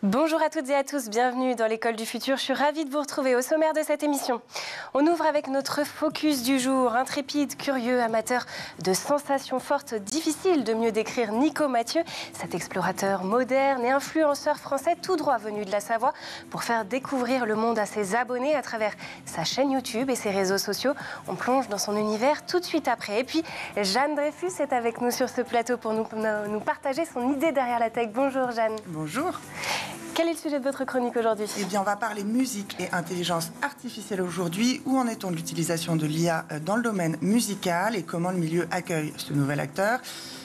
Bonjour à toutes et à tous, bienvenue dans l'école du futur. Je suis ravie de vous retrouver au sommaire de cette émission. On ouvre avec notre focus du jour. Intrépide, curieux, amateur de sensations fortes, difficile de mieux décrire Nico Mathieu, cet explorateur moderne et influenceur français tout droit venu de la Savoie pour faire découvrir le monde à ses abonnés à travers sa chaîne YouTube et ses réseaux sociaux. On plonge dans son univers tout de suite après. Et puis Jeanne Dreyfus est avec nous sur ce plateau pour nous partager son idée derrière la tech. Bonjour Jeanne. Bonjour. Quel est le sujet de votre chronique aujourd'hui? Eh bien, on va parler musique et intelligence artificielle aujourd'hui. Où en est-on de l'utilisation de l'IA dans le domaine musical et comment le milieu accueille ce nouvel acteur?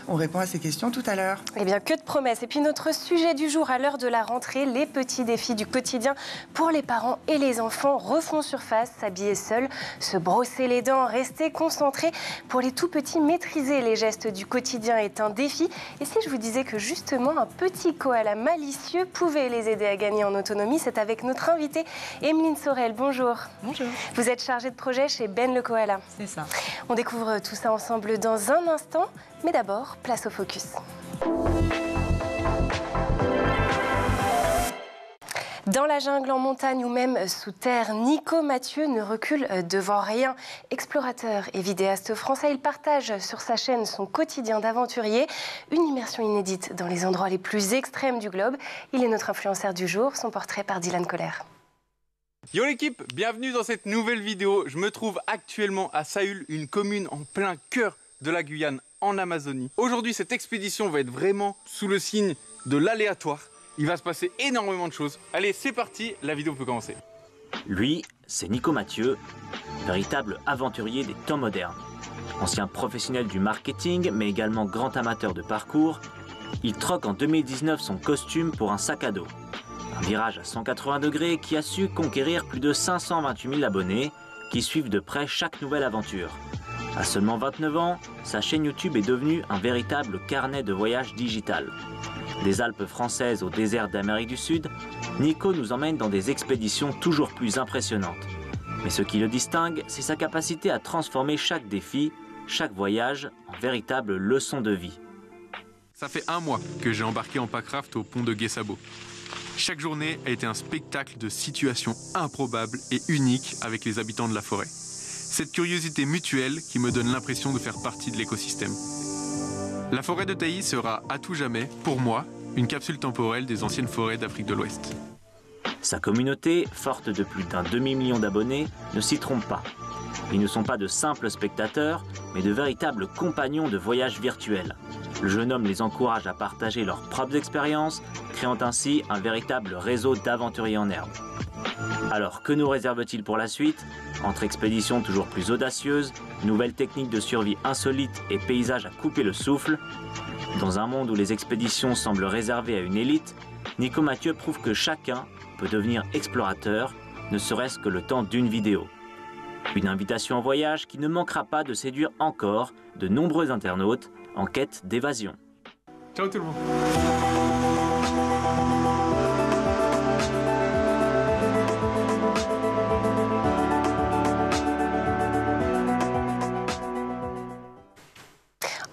On répond à ces questions tout à l'heure. Eh bien, que de promesses. Et puis notre sujet du jour à l'heure de la rentrée, les petits défis du quotidien pour les parents et les enfants refont surface, s'habiller seul, se brosser les dents, rester concentré. Pour les tout petits, maîtriser les gestes du quotidien est un défi. Et si je vous disais que justement un petit koala malicieux pouvait les aider à gagner en autonomie, c'est avec notre invitée Emeline Sorel. Bonjour. Bonjour. Vous êtes chargée de projet chez Ben le Koala. C'est ça. On découvre tout ça ensemble dans un instant. Mais d'abord, place au focus. Dans la jungle, en montagne ou même sous terre, Nico Mathieu ne recule devant rien. Explorateur et vidéaste français, il partage sur sa chaîne son quotidien d'aventurier, une immersion inédite dans les endroits les plus extrêmes du globe. Il est notre influenceur du jour, son portrait par Dylan Kohler. Yo l'équipe, bienvenue dans cette nouvelle vidéo. Je me trouve actuellement à Saül, une commune en plein cœur de la Guyane, en Amazonie. Aujourd'hui, cette expédition va être vraiment sous le signe de l'aléatoire. Il va se passer énormément de choses. Allez, c'est parti, la vidéo peut commencer. Lui, c'est Nico Mathieu, véritable aventurier des temps modernes. Ancien professionnel du marketing, mais également grand amateur de parcours, il troque en 2019 son costume pour un sac à dos. Un virage à 180 degrés qui a su conquérir plus de 528 000 abonnés qui suivent de près chaque nouvelle aventure. À seulement 29 ans, sa chaîne YouTube est devenue un véritable carnet de voyage digital. Des Alpes françaises au désert d'Amérique du Sud, Nico nous emmène dans des expéditions toujours plus impressionnantes. Mais ce qui le distingue, c'est sa capacité à transformer chaque défi, chaque voyage, en véritable leçon de vie. Ça fait un mois que j'ai embarqué en packraft au pont de Guessabo. Chaque journée a été un spectacle de situations improbables et uniques avec les habitants de la forêt. Cette curiosité mutuelle qui me donne l'impression de faire partie de l'écosystème. La forêt de Taï sera à tout jamais, pour moi, une capsule temporelle des anciennes forêts d'Afrique de l'Ouest. Sa communauté, forte de plus d'un demi-million d'abonnés, ne s'y trompe pas. Ils ne sont pas de simples spectateurs, mais de véritables compagnons de voyage virtuels. Le jeune homme les encourage à partager leurs propres expériences, créant ainsi un véritable réseau d'aventuriers en herbe. Alors, que nous réserve-t-il pour la suite? Entre expéditions toujours plus audacieuses, nouvelles techniques de survie insolites et paysages à couper le souffle, dans un monde où les expéditions semblent réservées à une élite, Nico Mathieu prouve que chacun peut devenir explorateur, ne serait-ce que le temps d'une vidéo. Une invitation en voyage qui ne manquera pas de séduire encore de nombreux internautes en quête d'évasion. Ciao tout le monde.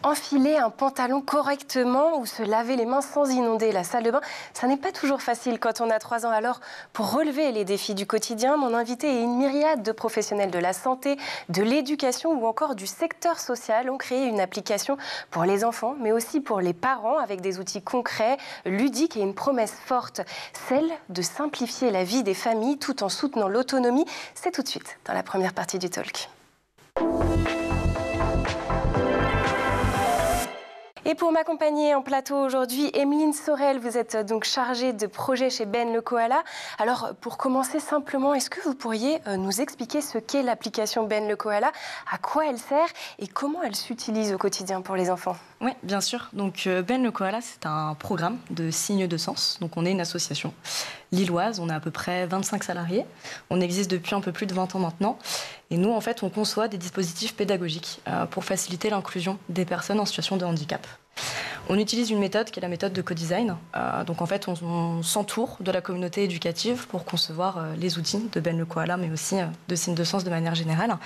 Enfiler un pantalon correctement ou se laver les mains sans inonder la salle de bain, ça n'est pas toujours facile quand on a 3 ans. Alors, pour relever les défis du quotidien, mon invité et une myriade de professionnels de la santé, de l'éducation ou encore du secteur social ont créé une application pour les enfants, mais aussi pour les parents, avec des outils concrets, ludiques et une promesse forte, celle de simplifier la vie des familles tout en soutenant l'autonomie. C'est tout de suite dans la première partie du talk. Et pour m'accompagner en plateau aujourd'hui, Emeline Sorel, vous êtes donc chargée de projet chez Ben le Koala. Alors, pour commencer simplement, est-ce que vous pourriez nous expliquer ce qu'est l'application Ben le Koala, à quoi elle sert et comment elle s'utilise au quotidien pour les enfants? Oui, bien sûr. Donc, Ben le Koala, c'est un programme de signes de sens. Donc, on est une association lilloise. On a à peu près 25 salariés. On existe depuis un peu plus de 20 ans maintenant. Et nous, en fait, on conçoit des dispositifs pédagogiques pour faciliter l'inclusion des personnes en situation de handicap. On utilise une méthode qui est la méthode de co-design. Donc en fait, on s'entoure de la communauté éducative pour concevoir les outils de Ben le Koala, mais aussi de signes de sens de manière générale,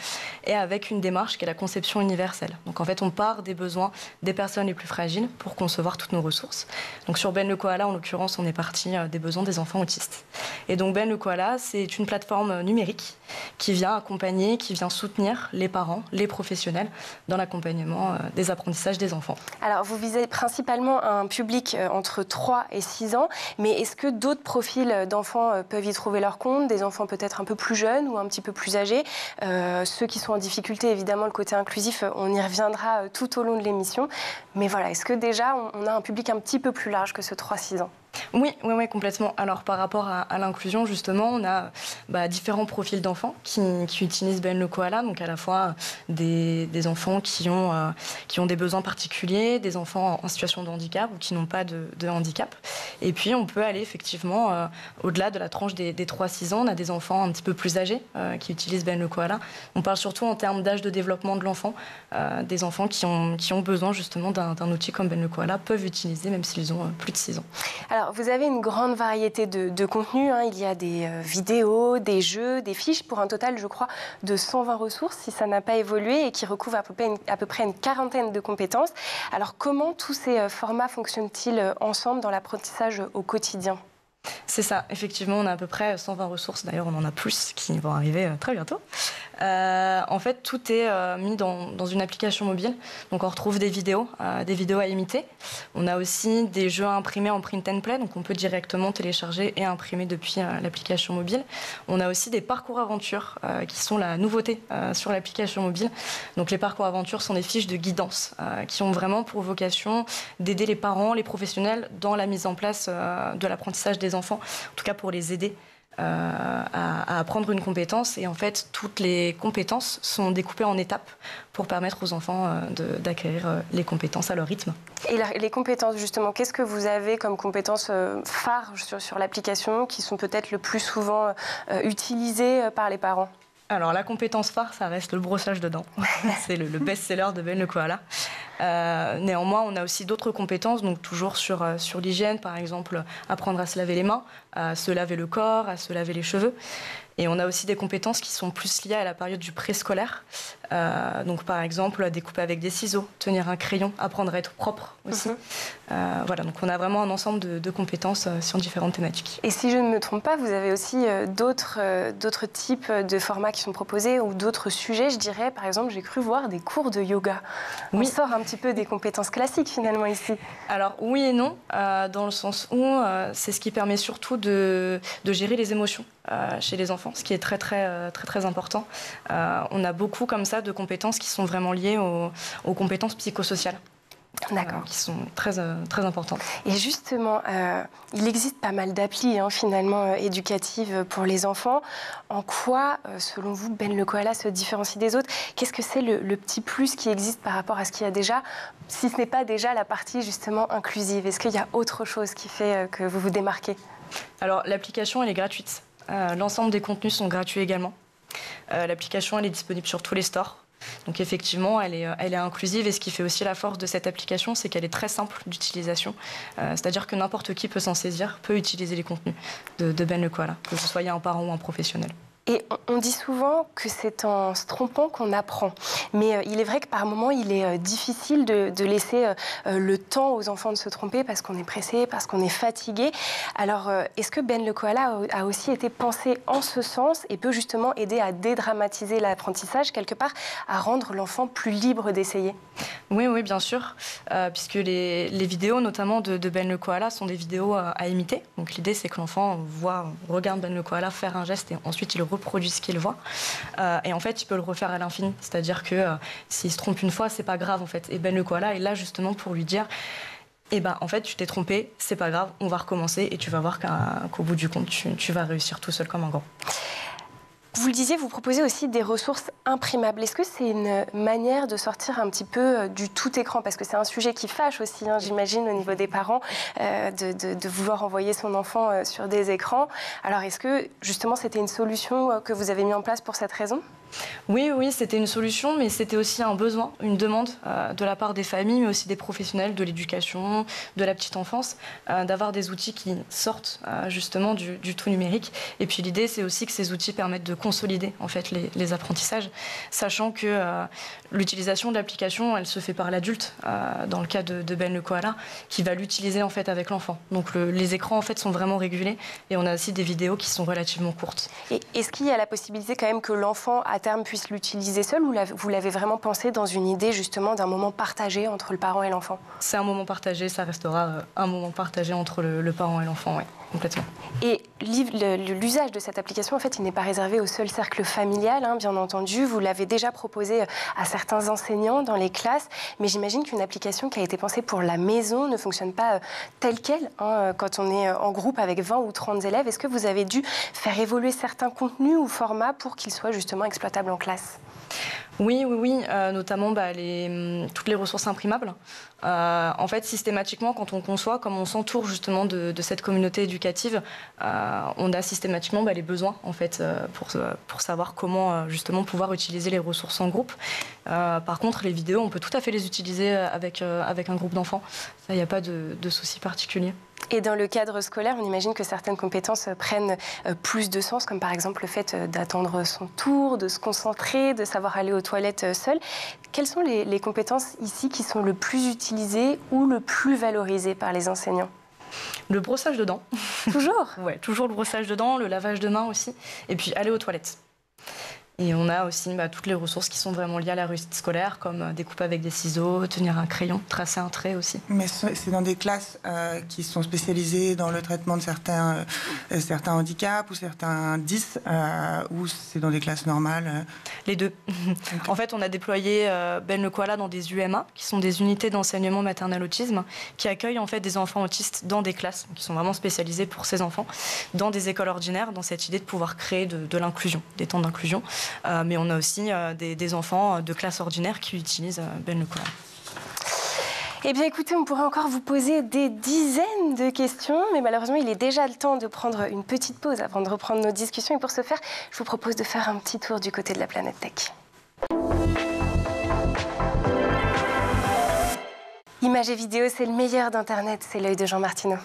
et avec une démarche qui est la conception universelle. Donc en fait, on part des besoins des personnes les plus fragiles pour concevoir toutes nos ressources. Donc sur Ben le Koala, en l'occurrence, on est parti des besoins des enfants autistes. Et donc Ben le Koala, c'est une plateforme numérique qui vient accompagner, qui vient soutenir les parents, les professionnels dans l'accompagnement des apprentissages des enfants. Alors, vous visez principalement un public entre 3 et 6 ans, mais est-ce que d'autres profils d'enfants peuvent y trouver leur compte, des enfants peut-être un peu plus jeunes ou un petit peu plus âgés, ceux qui sont en difficulté, évidemment, le côté inclusif, on y reviendra tout au long de l'émission. Mais voilà, est-ce que déjà, on a un public un petit peu plus large que ce 3-6 ans ? Oui, complètement. Alors, par rapport à l'inclusion, justement, on a différents profils d'enfants qui utilisent Ben le Koala, donc à la fois des enfants qui ont des besoins particuliers, des enfants en situation de handicap ou qui n'ont pas de handicap. Et puis, on peut aller effectivement au-delà de la tranche des 3-6 ans. On a des enfants un petit peu plus âgés qui utilisent Ben le Koala. On parle surtout en termes d'âge de développement de l'enfant. Des enfants qui ont besoin justement d'un outil comme Ben le Koala peuvent utiliser même s'ils ont plus de 6 ans. Alors, vous avez une grande variété de contenus. Il y a des vidéos, des jeux, des fiches pour un total, je crois, de 120 ressources, si ça n'a pas évolué, et qui recouvrent à peu près une quarantaine de compétences. Alors, comment tous ces formats fonctionnent-ils ensemble dans l'apprentissage au quotidien ? C'est ça, effectivement, on a à peu près 120 ressources. D'ailleurs, on en a plus qui vont arriver très bientôt. En fait, tout est mis dans une application mobile. Donc, on retrouve des vidéos à imiter. On a aussi des jeux à imprimer en print and play. Donc, on peut directement télécharger et imprimer depuis l'application mobile. On a aussi des parcours aventures qui sont la nouveauté sur l'application mobile. Donc, les parcours aventures sont des fiches de guidance qui ont vraiment pour vocation d'aider les parents, les professionnels dans la mise en place de l'apprentissage des enfants, en tout cas pour les aider à apprendre une compétence. Et en fait, toutes les compétences sont découpées en étapes pour permettre aux enfants d'acquérir les compétences à leur rythme. Et les compétences, justement, qu'est-ce que vous avez comme compétences phares sur l'application qui sont peut-être le plus souvent utilisées par les parents ? Alors, la compétence phare, ça reste le brossage de dents. C'est le best-seller de Ben le Koala. Néanmoins, on a aussi d'autres compétences, donc toujours sur l'hygiène, par exemple, apprendre à se laver les mains, à se laver le corps, à se laver les cheveux. Et on a aussi des compétences qui sont plus liées à la période du préscolaire. Donc, par exemple, découper avec des ciseaux, tenir un crayon, apprendre à être propre aussi. Voilà, donc on a vraiment un ensemble de compétences sur différentes thématiques. Et si je ne me trompe pas, vous avez aussi d'autres types de formats qui sont proposés ou d'autres sujets, je dirais. Par exemple, j'ai cru voir des cours de yoga. Oui. On sort un petit peu des compétences classiques, finalement, ici. Alors, oui et non, dans le sens où c'est ce qui permet surtout de gérer les émotions chez les enfants, ce qui est très, très, très, très important. On a beaucoup comme ça de compétences qui sont vraiment liées aux compétences psychosociales. D'accord. Qui sont très, très importantes. Et justement, il existe pas mal d'applis finalement éducatives pour les enfants. En quoi, selon vous, Ben le Koala se différencie des autres ? Qu'est-ce que c'est le petit plus qui existe par rapport à ce qu'il y a déjà, si ce n'est pas déjà la partie justement inclusive ? Est-ce qu'il y a autre chose qui fait que vous vous démarquez ? Alors, l'application, elle est gratuite. L'ensemble des contenus sont gratuits également. L'application, elle est disponible sur tous les stores. Donc effectivement, elle est inclusive, et ce qui fait aussi la force de cette application, c'est qu'elle est très simple d'utilisation. C'est-à-dire que n'importe qui peut s'en saisir, peut utiliser les contenus de Ben le Koala, que ce soit un parent ou un professionnel. Et on dit souvent que c'est en se trompant qu'on apprend. Mais il est vrai que par moments, il est difficile de laisser le temps aux enfants de se tromper parce qu'on est pressé, parce qu'on est fatigué. Alors, est-ce que Ben le Koala a aussi été pensé en ce sens et peut justement aider à dédramatiser l'apprentissage, quelque part, à rendre l'enfant plus libre d'essayer ? Oui, bien sûr, puisque les vidéos, notamment de Ben le Koala, sont des vidéos à imiter. Donc l'idée, c'est que l'enfant regarde Ben le Koala faire un geste et ensuite il reproduit ce qu'il voit. Et en fait, il peut le refaire à l'infini. C'est-à-dire que s'il se trompe une fois, c'est pas grave, en fait. Et Ben le Koala est là justement pour lui dire en fait, tu t'es trompé, c'est pas grave, on va recommencer et tu vas voir qu'au bout du compte, tu vas réussir tout seul comme un grand. Vous le disiez, vous proposez aussi des ressources imprimables. Est-ce que c'est une manière de sortir un petit peu du tout écran ? Parce que c'est un sujet qui fâche aussi, j'imagine, au niveau des parents, de vouloir envoyer son enfant sur des écrans. Alors, est-ce que, justement, c'était une solution que vous avez mise en place pour cette raison ? Oui, c'était une solution, mais c'était aussi un besoin, une demande de la part des familles, mais aussi des professionnels de l'éducation, de la petite enfance, d'avoir des outils qui sortent justement du tout numérique. Et puis l'idée, c'est aussi que ces outils permettent de consolider en fait les apprentissages, sachant que l'utilisation de l'application, elle se fait par l'adulte, dans le cas de Ben le Koala, qui va l'utiliser en fait avec l'enfant. Donc les écrans en fait sont vraiment régulés, et on a aussi des vidéos qui sont relativement courtes. Et est-ce qu'il y a la possibilité quand même que l'enfant à terme puisse l'utiliser seul, ou vous l'avez vraiment pensé dans une idée justement d'un moment partagé entre le parent et l'enfant? C'est un moment partagé, ça restera un moment partagé entre le parent et l'enfant, oui, complètement. Et l'usage de cette application, en fait, il n'est pas réservé au seul cercle familial, hein, bien entendu. Vous l'avez déjà proposé à certains enseignants dans les classes, mais j'imagine qu'une application qui a été pensée pour la maison ne fonctionne pas telle qu'elle, hein, quand on est en groupe avec 20 ou 30 élèves. Est-ce que vous avez dû faire évoluer certains contenus ou formats pour qu'ils soient justement exploitables en classe? Oui, notamment toutes les ressources imprimables. En fait, systématiquement, quand on conçoit, comme on s'entoure justement de cette communauté éducative, on a systématiquement les besoins en fait, pour savoir comment justement pouvoir utiliser les ressources en groupe. Par contre, les vidéos, on peut tout à fait les utiliser avec un groupe d'enfants. Ça, il n'y a pas de souci particulier. Et dans le cadre scolaire, on imagine que certaines compétences prennent plus de sens, comme par exemple le fait d'attendre son tour, de se concentrer, de savoir aller aux toilettes seul. Quelles sont les compétences ici qui sont le plus utilisées ou le plus valorisées par les enseignants? Le brossage de dents. Toujours? Ouais, toujours le brossage de dents, le lavage de mains aussi, et puis aller aux toilettes. Et on a aussi toutes les ressources qui sont vraiment liées à la réussite scolaire, comme découper avec des ciseaux, tenir un crayon, tracer un trait aussi. Mais c'est dans des classes qui sont spécialisées dans le traitement de certains handicaps ou certains 10, ou c'est dans des classes normales? Les deux. Okay. En fait, on a déployé Ben le Koala dans des UMA, qui sont des unités d'enseignement maternel autisme, qui accueillent en fait des enfants autistes dans des classes, qui sont vraiment spécialisées pour ces enfants, dans des écoles ordinaires, dans cette idée de pouvoir créer de l'inclusion, des temps d'inclusion. Mais on a aussi des enfants de classe ordinaire qui utilisent Ben le Koala. Eh bien, écoutez, on pourrait encore vous poser des dizaines de questions, mais malheureusement, il est déjà le temps de prendre une petite pause avant de reprendre nos discussions. Et pour ce faire, je vous propose de faire un petit tour du côté de la planète Tech. Images et vidéos, c'est le meilleur d'Internet, c'est l'œil de Jean Martineau.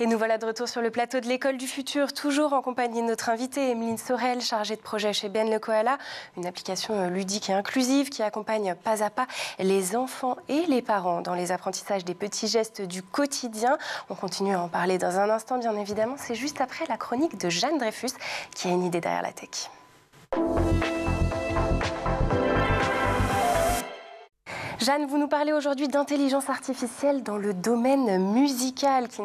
Et nous voilà de retour sur le plateau de l'École du Futur, toujours en compagnie de notre invitée Emeline Sorel, chargée de projet chez Ben le Koala, une application ludique et inclusive qui accompagne pas à pas les enfants et les parents dans les apprentissages des petits gestes du quotidien. On continue à en parler dans un instant, bien évidemment. C'est juste après la chronique de Jeanne Dreyfus qui a une idée derrière la tech. Jeanne, vous nous parlez aujourd'hui d'intelligence artificielle dans le domaine musical qui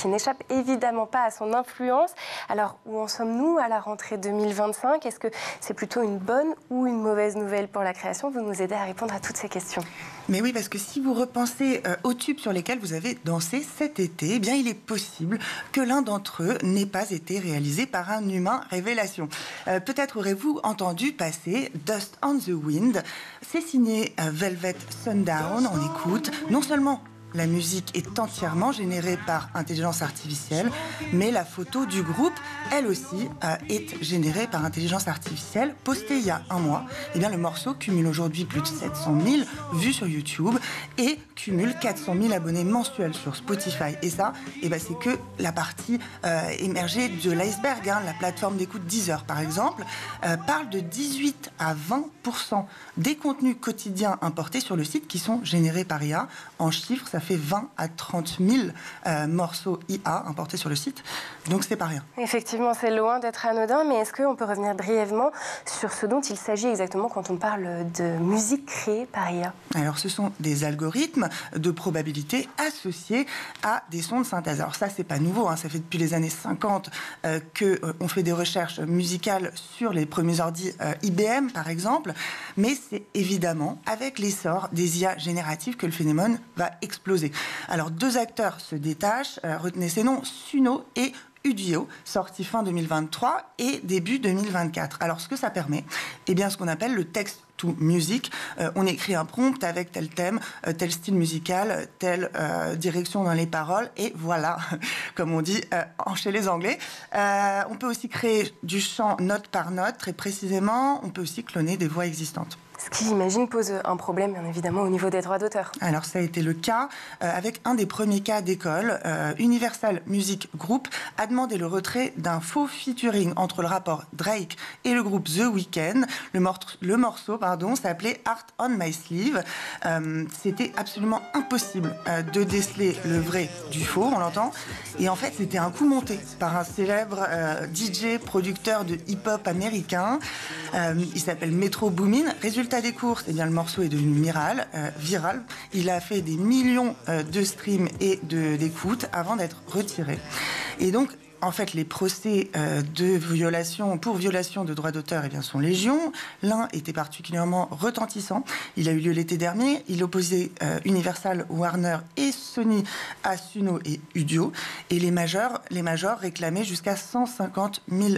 n'échappe évidemment pas à son influence. Alors, où en sommes-nous à la rentrée 2025 ? Est-ce que c'est plutôt une bonne ou une mauvaise nouvelle pour la création ? Vous nous aidez à répondre à toutes ces questions. Mais oui, parce que si vous repensez aux tubes sur lesquels vous avez dansé cet été, eh bien, il est possible que l'un d'entre eux n'ait pas été réalisé par un humain révélation. Peut-être aurez-vous entendu passer Dust on the Wind. C'est signé Velvet Sundown. On écoute non seulement la musique est entièrement générée par intelligence artificielle, mais la photo du groupe, elle aussi, est générée par intelligence artificielle. Postée il y a un mois, eh bien, le morceau cumule aujourd'hui plus de 700 000 vues sur YouTube et cumule 400 000 abonnés mensuels sur Spotify. Et ça, eh bien, c'est que la partie émergée de l'iceberg. La plateforme d'écoute Deezer, par exemple, parle de 18 à 20% des contenus quotidiens importés sur le site qui sont générés par IA. En chiffres, ça fait 20 à 30 000 morceaux IA importés sur le site, donc c'est pas rien. Effectivement, c'est loin d'être anodin, mais est-ce qu'on peut revenir brièvement sur ce dont il s'agit exactement quand on parle de musique créée par IA ? Alors, ce sont des algorithmes de probabilité associés à des sons de synthèse. Alors ça, c'est pas nouveau, ça fait depuis les années 50 qu'on fait des recherches musicales sur les premiers ordi IBM, par exemple, mais c'est évidemment avec l'essor des IA génératives que le phénomène va exploser. Alors, deux acteurs se détachent, retenez ces noms, Suno et Udio, sorti fin 2023 et début 2024. Alors, ce que ça permet, eh bien, ce qu'on appelle le text to music. On écrit un prompt avec tel thème, tel style musical, telle direction dans les paroles, et voilà, comme on dit chez les Anglais. On peut aussi créer du chant note par note, très précisément. On peut aussi cloner des voix existantes. Ce qui, j'imagine, pose un problème, bien évidemment, au niveau des droits d'auteur. Alors, ça a été le cas avec un des premiers cas d'école. Universal Music Group a demandé le retrait d'un faux featuring entre le rappeur Drake et le groupe The Weeknd. Le morceau s'appelait Art on My Sleeve. C'était absolument impossible de déceler le vrai du faux, on l'entend. Et en fait, c'était un coup monté par un célèbre DJ, producteur de hip-hop américain. Il s'appelle Metro Boomin. Résultat des courses, eh bien, le morceau est devenu viral. Il a fait des millions de streams et d'écoutes avant d'être retiré. Et donc, en fait, les procès pour violation de droits d'auteur sont légion. L'un était particulièrement retentissant. Il a eu lieu l'été dernier. Il opposait Universal, Warner et Sony à Suno et Udio. Et les majors réclamaient jusqu'à $150 000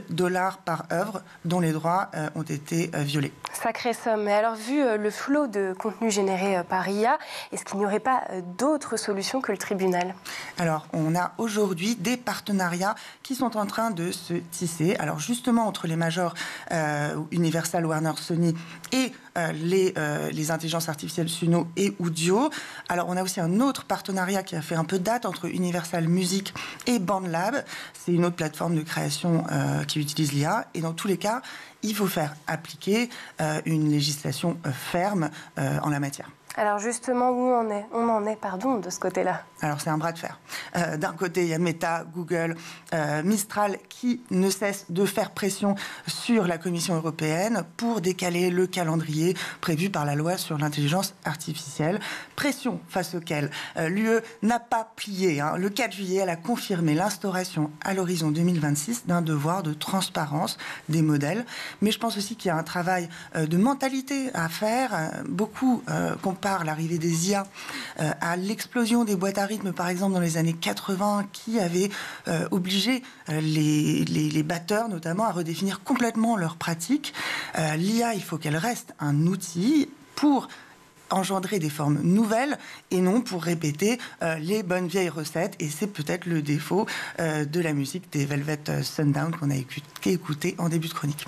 par œuvre dont les droits ont été violés. Sacrée somme. Mais alors, vu le flot de contenu généré par IA, est-ce qu'il n'y aurait pas d'autres solutions que le tribunal ? Alors, on a aujourd'hui des partenariats qui sont en train de se tisser. Alors, justement, entre les majors Universal, Warner, Sony et les intelligences artificielles Suno et Udio. Alors, on a aussi un autre partenariat qui a fait un peu date entre Universal Music et BandLab. C'est une autre plateforme de création qui utilise l'IA. Et dans tous les cas, il faut faire appliquer une législation ferme en la matière. Alors justement, où on en est de ce côté-là ? Alors c'est un bras de fer. D'un côté, il y a Meta, Google, Mistral qui ne cessent de faire pression sur la Commission européenne pour décaler le calendrier prévu par la loi sur l'intelligence artificielle. Pression face auquel l'UE n'a pas plié. Le 4 juillet, elle a confirmé l'instauration à l'horizon 2026 d'un devoir de transparence des modèles. Mais je pense aussi qu'il y a un travail de mentalité à faire. Beaucoup comparent l'arrivée des IA à l'explosion des boîtes à rythme, par exemple, dans les années 80, qui avait obligé les batteurs, notamment, à redéfinir complètement leurs pratiques. L'IA, il faut qu'elle reste un outil pour engendrer des formes nouvelles et non pour répéter les bonnes vieilles recettes. Et c'est peut-être le défaut de la musique des Velvet Sundown qu'on a écouté en début de chronique.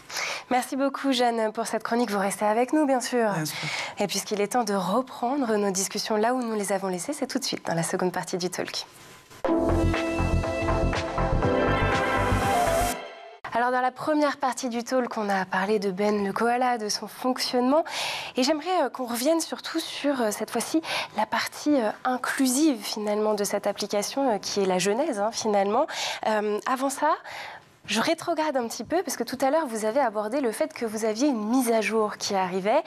Merci beaucoup, Jeanne, pour cette chronique. Vous restez avec nous, bien sûr. Bien sûr. Et puisqu'il est temps de reprendre nos discussions là où nous les avons laissées, c'est tout de suite dans la seconde partie du Talk. Alors dans la première partie du talk, on a parlé de Ben le koala, de son fonctionnement. Et j'aimerais qu'on revienne surtout sur, cette fois-ci, la partie inclusive finalement de cette application, qui est la genèse finalement. Avant ça, je rétrograde un petit peu parce que tout à l'heure, vous avez abordé le fait que vous aviez une mise à jour qui arrivait,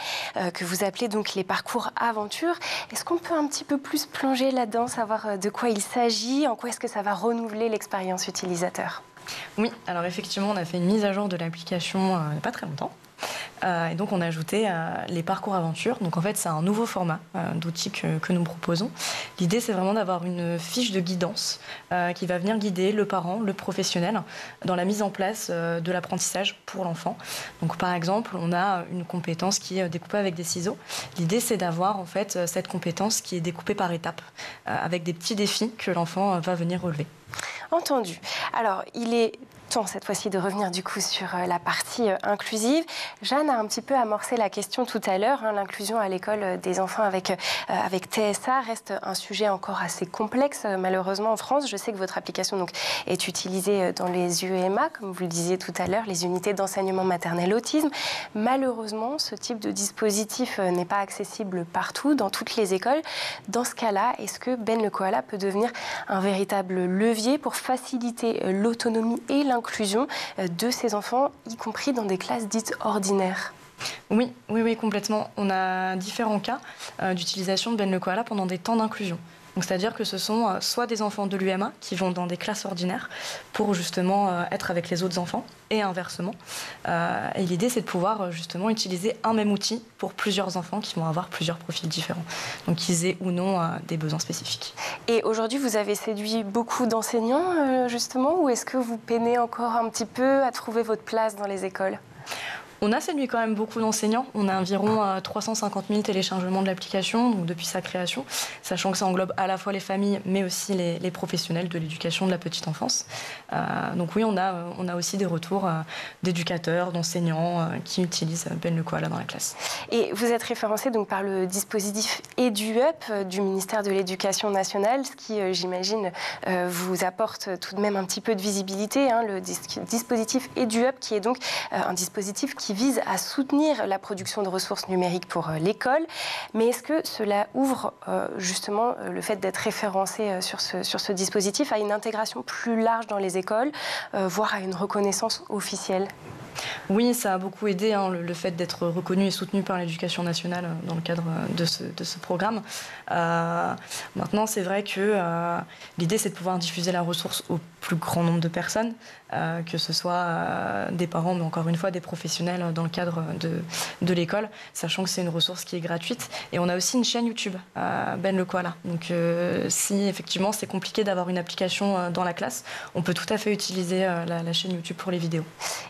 que vous appelez donc les parcours aventures. Est-ce qu'on peut un petit peu plus plonger là-dedans, savoir de quoi il s'agit, en quoi est-ce que ça va renouveler l'expérience utilisateur ? Oui, alors effectivement, on a fait une mise à jour de l'application il n'y a pas très longtemps. Et donc on a ajouté les parcours aventures. Donc en fait c'est un nouveau format d'outils que nous proposons. L'idée c'est vraiment d'avoir une fiche de guidance qui va venir guider le parent, le professionnel dans la mise en place de l'apprentissage pour l'enfant. Donc par exemple on a une compétence qui est découpée avec des ciseaux. L'idée c'est d'avoir en fait cette compétence qui est découpée par étapes avec des petits défis que l'enfant va venir relever. Entendu. Alors, il est temps cette fois-ci de revenir du coup sur la partie inclusive. Jeanne a un petit peu amorcé la question tout à l'heure. L'inclusion à l'école des enfants avec TSA reste un sujet encore assez complexe malheureusement en France. Je sais que votre application donc, est utilisée dans les UEMA, comme vous le disiez tout à l'heure, les unités d'enseignement maternel autisme. Malheureusement, ce type de dispositif n'est pas accessible partout, dans toutes les écoles. Dans ce cas-là, est-ce que Ben le koala peut devenir un véritable levier pour faciliter l'autonomie et l'inclusion de ces enfants, y compris dans des classes dites ordinaires? Oui, complètement. On a différents cas d'utilisation de Ben le koala pendant des temps d'inclusion. Donc, c'est-à-dire que ce sont soit des enfants de l'UMA qui vont dans des classes ordinaires pour justement être avec les autres enfants et inversement. Et l'idée, c'est de pouvoir justement utiliser un même outil pour plusieurs enfants qui vont avoir plusieurs profils différents, donc qu'ils aient ou non des besoins spécifiques. Et aujourd'hui, vous avez séduit beaucoup d'enseignants justement, ou est-ce que vous peinez encore un petit peu à trouver votre place dans les écoles ? On a séduit quand même beaucoup d'enseignants. On a environ 350 000 téléchargements de l'application donc depuis sa création, sachant que ça englobe à la fois les familles, mais aussi les professionnels de l'éducation de la petite enfance. Donc oui, on a aussi des retours d'éducateurs, d'enseignants qui utilisent Ben le koala dans la classe. Et vous êtes référencé donc par le dispositif EduUp du ministère de l'Éducation nationale, ce qui, j'imagine, vous apporte tout de même un petit peu de visibilité. Le dispositif EduUp, qui est donc un dispositif qui vise à soutenir la production de ressources numériques pour l'école. Mais est-ce que cela ouvre justement le fait d'être référencé sur ce dispositif à une intégration plus large dans les écoles, voire à une reconnaissance officielle ? Oui, ça a beaucoup aidé le fait d'être reconnu et soutenu par l'Éducation nationale dans le cadre de ce programme. Maintenant, c'est vrai que l'idée, c'est de pouvoir diffuser la ressource au plus grand nombre de personnes, que ce soit des parents, mais encore une fois, des professionnels dans le cadre de l'école, sachant que c'est une ressource qui est gratuite. Et on a aussi une chaîne YouTube, Ben le koala. Donc, si effectivement c'est compliqué d'avoir une application dans la classe, on peut tout à fait utiliser la chaîne YouTube pour les vidéos.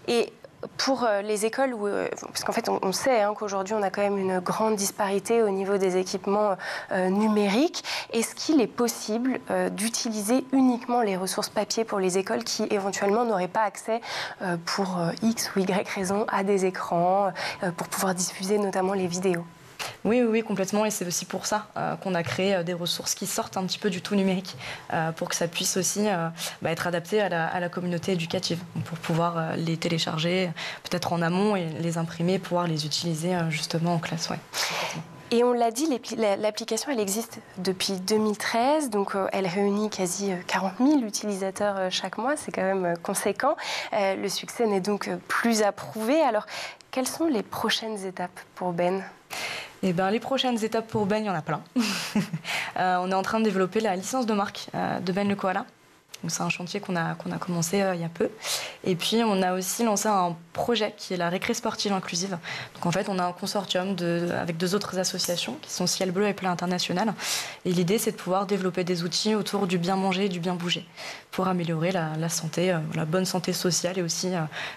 Et pour les écoles, parce qu'en fait on sait qu'aujourd'hui on a quand même une grande disparité au niveau des équipements numériques, est-ce qu'il est possible d'utiliser uniquement les ressources papier pour les écoles qui éventuellement n'auraient pas accès pour X ou Y raison à des écrans, pour pouvoir diffuser notamment les vidéos ? Oui, complètement. Et c'est aussi pour ça qu'on a créé des ressources qui sortent un petit peu du tout numérique, pour que ça puisse aussi être adapté à la communauté éducative, pour pouvoir les télécharger peut-être en amont et les imprimer, pouvoir les utiliser justement en classe. Ouais. Et on l'a dit, l'application, elle existe depuis 2013, donc elle réunit quasi 40 000 utilisateurs chaque mois, c'est quand même conséquent. Le succès n'est donc plus à prouver. Alors, quelles sont les prochaines étapes pour Ben ? Eh ben, les prochaines étapes pour Ben, il y en a plein. On est en train de développer la licence de marque de Ben le koala. C'est un chantier qu'on a commencé il y a peu. Et puis, on a aussi lancé un projet qui est la récré sportive inclusive. Donc, en fait, on a un consortium avec 2 autres associations qui sont Ciel Bleu et Plan International. Et l'idée, c'est de pouvoir développer des outils autour du bien manger et du bien bouger pour améliorer la santé, la bonne santé sociale et aussi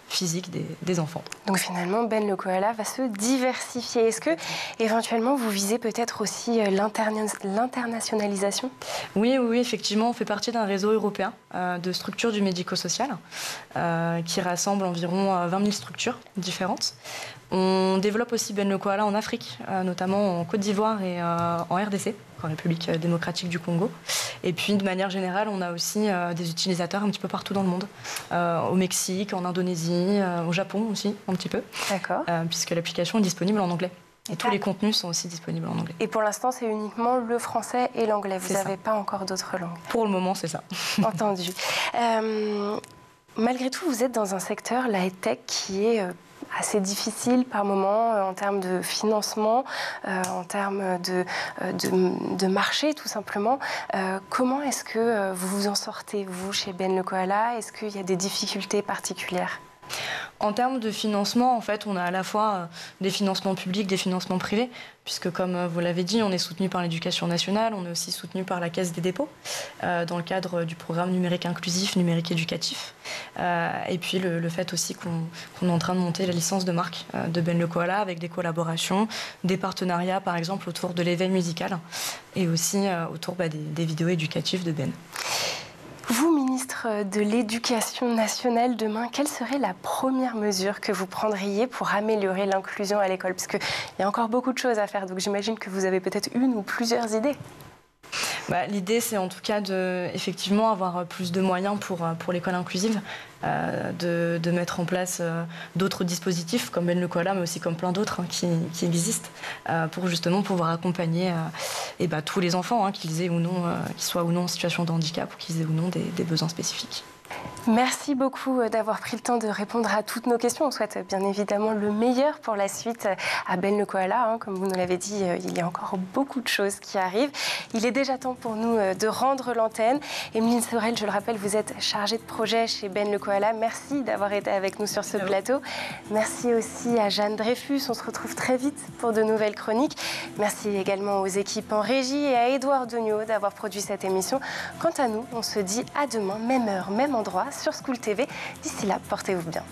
physique des enfants. Donc, finalement, Ben le koala va se diversifier. Est-ce que, éventuellement, vous visez peut-être aussi l'internationalisation ? Oui, effectivement, on fait partie d'un réseau européen de structures du médico-social qui rassemble environ 20 000 structures différentes. On développe aussi Ben le koala en Afrique, notamment en Côte d'Ivoire et en RDC. en République démocratique du Congo. Et puis, de manière générale, on a aussi des utilisateurs un petit peu partout dans le monde. Au Mexique, en Indonésie, au Japon aussi, un petit peu. D'accord. Puisque l'application est disponible en anglais. Et tous les contenus sont aussi disponibles en anglais. Et pour l'instant, c'est uniquement le français et l'anglais. Vous n'avez pas encore d'autres langues? Pour le moment, c'est ça. Entendu. Malgré tout, vous êtes dans un secteur, la tech, qui est assez difficile par moment en termes de financement, en termes de marché, tout simplement. Comment est-ce que vous vous en sortez, vous, chez Ben le Koala? Est-ce qu'il y a des difficultés particulières? En termes de financement, en fait, on a à la fois des financements publics, des financements privés, puisque comme vous l'avez dit, on est soutenu par l'Éducation nationale, on est aussi soutenu par la Caisse des dépôts, dans le cadre du programme numérique inclusif, numérique éducatif. Et puis le fait aussi qu'on est en train de monter la licence de marque de Ben le Koala, avec des collaborations, des partenariats, par exemple, autour de l'éveil musical, et aussi autour des vidéos éducatives de Ben. Vous, ministre de l'Éducation nationale, demain, quelle serait la première mesure que vous prendriez pour améliorer l'inclusion à l'école? Parce qu'il y a encore beaucoup de choses à faire, donc j'imagine que vous avez peut-être une ou plusieurs idées. L'idée, c'est en tout cas effectivement avoir plus de moyens pour l'école inclusive, de mettre en place d'autres dispositifs comme Ben le Koala, mais aussi comme plein d'autres qui existent, pour justement pouvoir accompagner tous les enfants, qu'ils aient ou non, qu'ils soient ou non en situation de handicap ou qu'ils aient ou non des besoins spécifiques. Merci beaucoup d'avoir pris le temps de répondre à toutes nos questions. On souhaite bien évidemment le meilleur pour la suite à Ben le Koala. Comme vous nous l'avez dit, il y a encore beaucoup de choses qui arrivent. Il est déjà temps pour nous de rendre l'antenne. Emeline Sorel, je le rappelle, vous êtes chargée de projet chez Ben le Koala. Merci d'avoir été avec nous sur ce plateau. Merci aussi à Jeanne Dreyfus. On se retrouve très vite pour de nouvelles chroniques. Merci également aux équipes en régie et à Édouard Degnaud d'avoir produit cette émission. Quant à nous, on se dit à demain, même heure, même endroit, sur School TV. D'ici là, portez-vous bien.